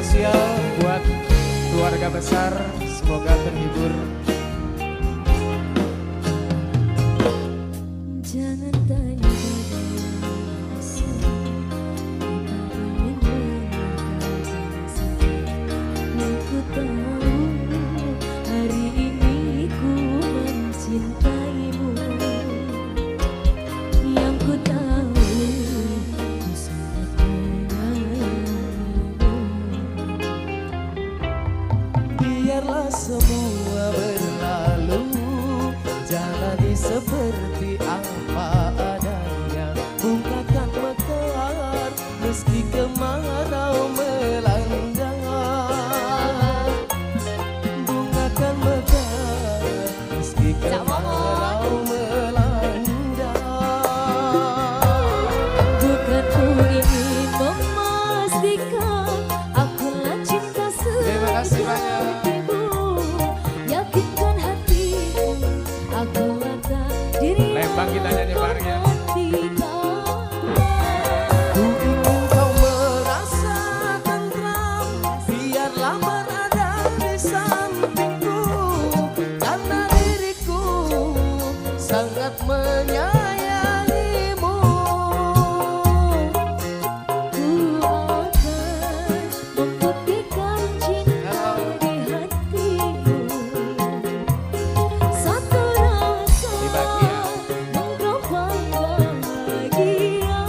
spesial buat keluarga besar, semoga terhibur. Jangan tanya yang ku tahu hari ini ku mencintaimu, yang ku tahu ku sangat menyayangimu. Biarlah semua berlalu, jalani seperti apa adanya. Bungakan mekar meski kemarau melanda. Bungakan mekar meski kemarau melanda. Bukan ku ingin memastikan akulah cinta Terima kasih banyak. sejatimu, yakinkan hatimu akulah diri Lembang kita nyanyi bareng ya. Ku ingin kau merasa tentram, biarlah berada di sampingku, karena diriku sangat menyayangimu. Ku akan membuktikan cinta di hatimu, satu rasa Dibagi ya. menggelombang bahagia.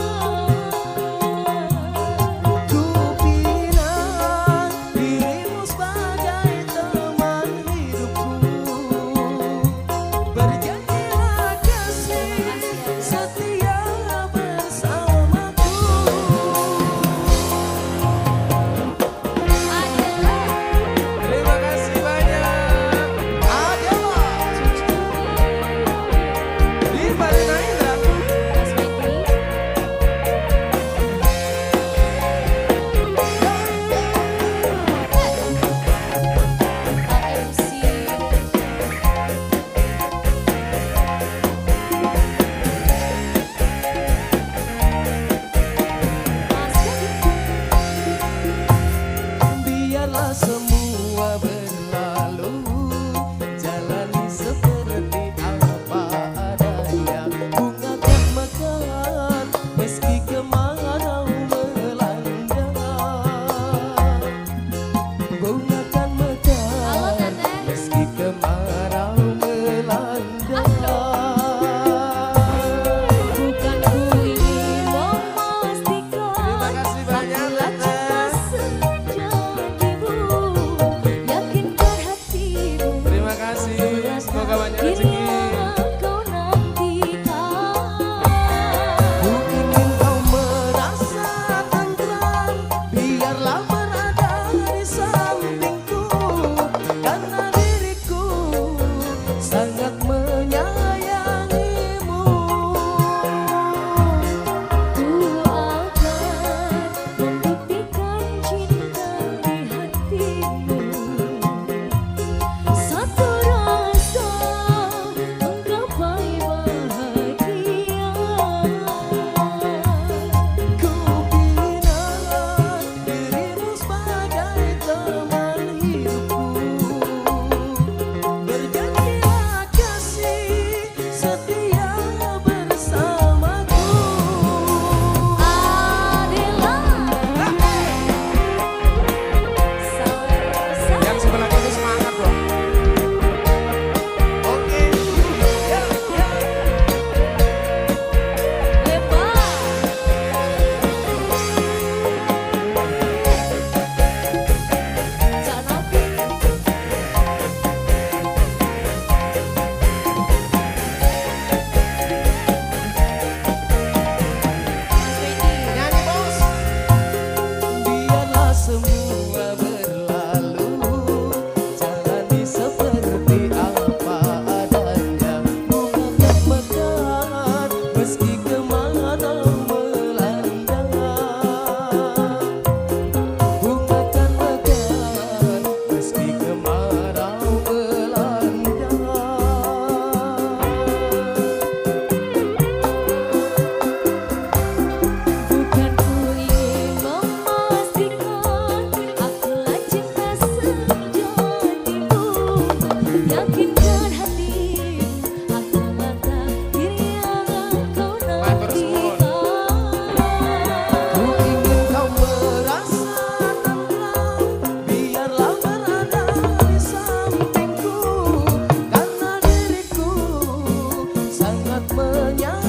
Ku bilang dirimu sebagai teman hidupku, berjanjilah kasih menyatu